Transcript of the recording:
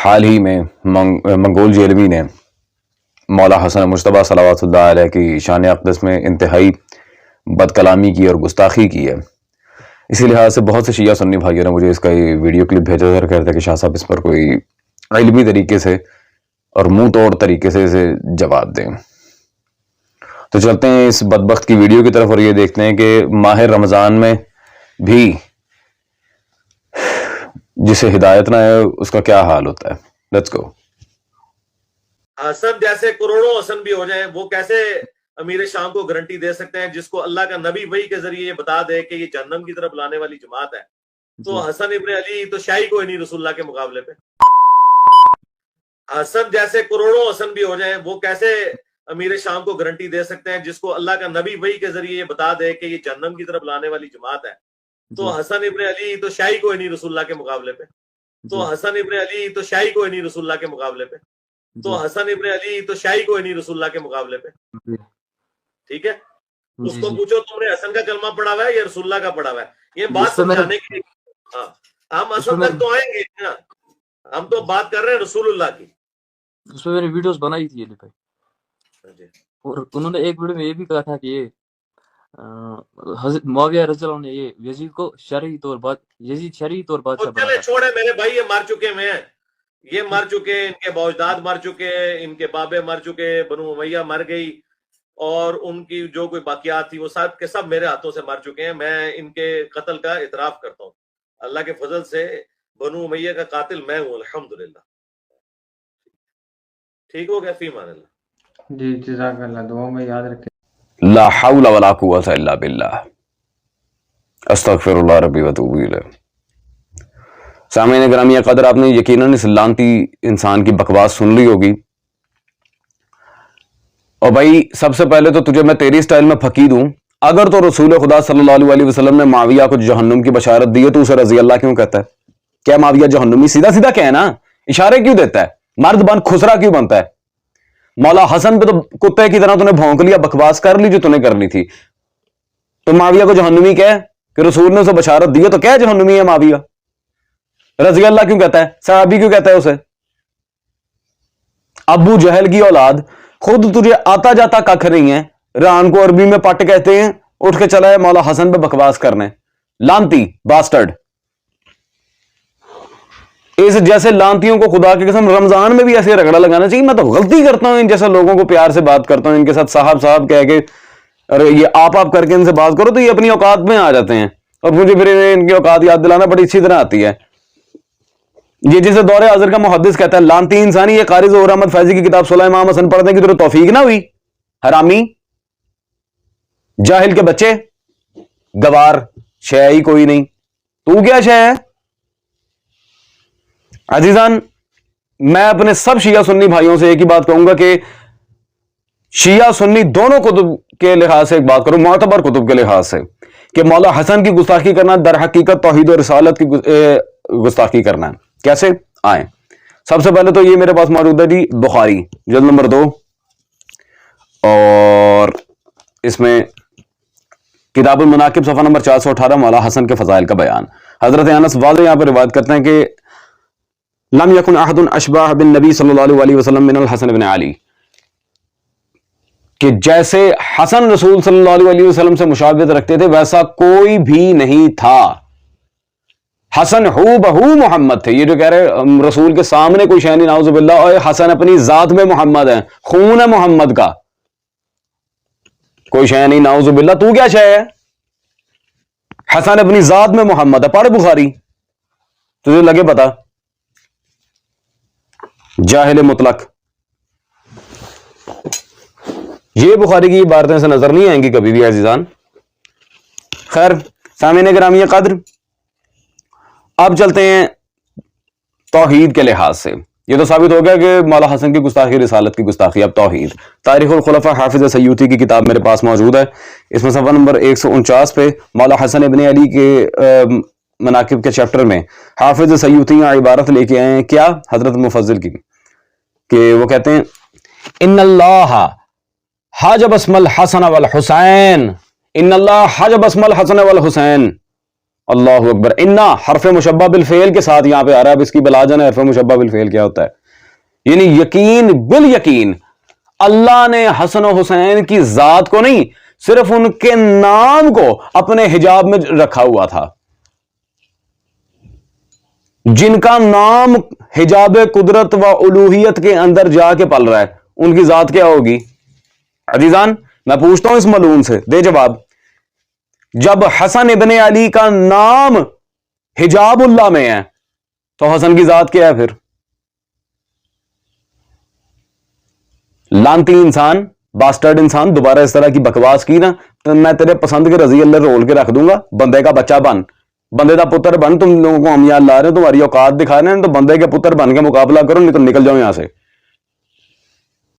حال ہی میں منگول جیلوی نے مولا حسن مجتبیٰ صلوات اللہ علیہ کی شان اقدس میں انتہائی بد کلامی کی اور گستاخی کی ہے۔ اسی لحاظ سے بہت سے شیعہ سنی بھائیوں نے مجھے اس کا یہ ویڈیو کلپ بھیجا تھا، کہتے ہیں کہ شاہ صاحب اس پر کوئی علمی طریقے سے اور منہ توڑ طریقے سے اسے جواب دیں۔ تو چلتے ہیں اس بدبخت کی ویڈیو کی طرف اور یہ دیکھتے ہیں کہ ماہ رمضان میں بھی جسے ہدایت نہ ہے اس کا کیا حال ہوتا ہے۔ Let's go. حسن جیسے کروڑوں حسن بھی ہو جائیں، وہ کیسے امیر شام کو گارنٹی دے سکتے ہیں جس کو اللہ کا نبی وحی کے ذریعے یہ بتا دے کہ یہ جہنم کی طرف لانے والی جماعت ہے؟ تو حسن ابن علی تو شاہی کوئی نہیں رسول اللہ کے مقابلے پہ۔ حسن جیسے کروڑوں حسن بھی ہو جائیں، وہ کیسے امیر شام کو گارنٹی دے سکتے ہیں جس کو اللہ کا نبی وحی کے ذریعے یہ بتا دے کہ یہ جہنم کی طرف لانے والی جماعت ہے؟ تو حسن ابن علی تو شاہی کوئی نہیں رسول اللہ کے مقابلے پہ۔ تو حسن ابن علی تو شاہی کوئی نہیں رسول اللہ کے مقابلے پہ۔ تو حسن ابن علی تو شاہی کوئی نہیں رسول اللہ کے مقابلے پہ۔ ٹھیک ہے، اس کو پوچھو تم نے حسن کا کلمہ پڑھا ہوا ہے یا رسول اللہ کا پڑھا ہوا ہے؟ یہ بات سمجھانے کے لیے ہاں ہم حسن تک تو آئیں گے نا، ہم تو بات کر رہے ہیں رسول اللہ کی۔ اس میں میں نے ویڈیوز بنائی تھی علی بھائی، اور انہوں نے ایک ویڈیو میں یہ بھی کہا تھا کہ یہ حضرت معاویہ رضی اللہ عنہ نے یہ یزید کو شرعی طور بادشاہ بنا چلے چھوڑے میرے بھائی، یہ مر چکے میں ہیں، یہ مر چکے، ان کے باوجداد مر چکے، ان کے بابے مر چکے، بنو امیہ مر گئی، اور ان کی جو کوئی باقیات تھی وہ سب کے سب میرے ہاتھوں سے مر چکے ہیں۔ میں ان کے قتل کا اعتراف کرتا ہوں، اللہ کے فضل سے بنو امیہ کا قاتل میں ہوں الحمدللہ۔ ٹھیک ہو گیا؟ فی امان اللہ۔ جی جزاک اللہ، دعا میں یاد رکھیں۔ لا حول ولا قوت الا باللہ، استغفر اللہ ربی واتوب الیہ۔ سامعین گرامی قدر، آپ نے یقیناً اس لعنتی انسان کی بکواس سن لی ہوگی، اور بھائی سب سے پہلے تو تجھے میں تیری سٹائل میں پھکی دوں، اگر تو رسول خدا صلی اللہ علیہ وسلم نے معاویہ کو جہنم کی بشارت دی ہے تو اسے رضی اللہ کیوں کہتا ہے؟ کیا معاویہ جہنمی؟ سیدھا سیدھا کہنا، اشارے کیوں دیتا ہے؟ مرد بن خسرا کیوں بنتا ہے؟ مولا حسن پہ تو کتے کی طرح تو نے بھونک لیا، بکواس کر لی جو تو نے کرنی تھی، تو معاویہ کو جہنمی کہے کہ رسول نے اسے بشارت دی ہے تو کیا جہنمی ہے معاویہ؟ رضی اللہ کیوں کہتا ہے؟ صحابی کیوں کہتا ہے اسے؟ ابو جہل کی اولاد، خود تجھے آتا جاتا ککھ نہیں ہے، ران کو عربی میں پٹ کہتے ہیں، اٹھ کے چلا ہے مولا حسن پہ بکواس کرنے، لانتی باسٹرڈ۔ اس جیسے لانتیوں کو خدا کی قسم رمضان میں بھی ایسے رگڑا لگانا چاہیے۔ میں تو غلطی کرتا ہوں ان جیسے لوگوں کو پیار سے بات کرتا ہوں، ان کے ساتھ صاحب صاحب کہہ کے، ارے یہ آپ کر کے ان سے بات کرو تو یہ اپنی اوقات میں آ جاتے ہیں، اور مجھے پھر ان کی اوقات یاد دلانا بڑی اچھی طرح آتی ہے۔ یہ جسے دور حاضر کا محدث کہتا ہے لانتی انسانی، یہ قاری ظہور احمد فیضی کی کتاب صلح امام حسن پڑھنے کی تجھے توفیق نہ ہوئی؟ حرامی، جاہل کے بچے، گوار، شے ہی کوئی نہیں، تو کیا شے ہے؟ عزیزان، میں اپنے سب شیعہ سنی بھائیوں سے ایک ہی بات کہوں گا کہ شیعہ سنی دونوں کتب کے لحاظ سے ایک بات کروں، معتبر کتب کے لحاظ سے، کہ مولا حسن کی گستاخی کرنا در حقیقت توحید و رسالت کی گستاخی کرنا ہے۔ کیسے؟ آئیں، سب سے پہلے تو یہ میرے پاس موجود ہے جی بخاری جلد نمبر 2، اور اس میں کتاب المناقب صفحہ نمبر 418 مولا حسن کے فضائل کا بیان۔ حضرت انس واضح یہاں پر روایت کرتے ہیں کہ لم یکن احد اشباہ بالنبی صلی اللہ علیہ وسلم من الحسن بن علی، کہ جیسے حسن رسول صلی اللہ علیہ وسلم سے مشابہت رکھتے تھے ویسا کوئی بھی نہیں تھا۔ حسن ہو بہو محمد تھے، یہ جو کہہ رہے رسول کے سامنے کوئی شے نہیں، نعوذ باللہ، اور حسن اپنی ذات میں محمد ہے، خون ہے محمد کا، کوئی شے نہیں، نعوذ باللہ، تو کیا شے ہے؟ حسن اپنی ذات میں محمد ہے، پڑھ بخاری تجھے لگے پتا، جاہل مطلق۔ یہ بخاری کی عبارتیں سے نظر نہیں آئیں گی کبھی بھی عزیزان۔ خیر سامعین گرامی قدر، اب چلتے ہیں توحید کے لحاظ سے۔ یہ تو ثابت ہو گیا کہ مولا حسن کی گستاخی رسالت کی گستاخی۔ اب توحید، تاریخ الخلفاء حافظ سیوطی کی کتاب میرے پاس موجود ہے، اس میں صفحہ نمبر 149 پہ مولا حسن ابن علی کے مناقب کے چیپٹر میں حافظ سیوطی عبارت لے کے آئے ہیں، کیا؟ حضرت مفضل کی، کہ وہ کہتے ہیں ان اللہ حجب اسم الحسن والحسین، ان اللہ حجب اسم الحسن والحسین، اللہ اکبر. انا حرف مشبہ بالفعل کے ساتھ یہاں پہ آ رہا ہے. اب اس کی بلا جانا حرف مشبہ بالفعل کیا ہوتا ہے. یعنی یقین بالیقین اللہ نے حسن و حسین کی ذات کو نہیں صرف ان کے نام کو اپنے حجاب میں رکھا ہوا تھا. جن کا نام حجاب قدرت و الوہیت کے اندر جا کے پل رہا ہے ان کی ذات کیا ہوگی؟ عزیزان میں پوچھتا ہوں اس ملعون سے، دے جواب. جب حسن ابن علی کا نام حجاب اللہ میں ہے تو حسن کی ذات کیا ہے پھر؟ لانتی انسان، باسٹرڈ انسان، دوبارہ اس طرح کی بکواس کی نا تو میں تیرے پسند کے رضی اللہ رول کے رکھ دوں گا. بندے کا بچہ بن، بندے کا پتر بن. تم لوگوں کو ہم یہاں لا رہے ہیں، تمہاری اوقات دکھا رہے ہیں تو بندے کے پتر بن کے مقابلہ کرو، نکل جاؤ یہاں سے.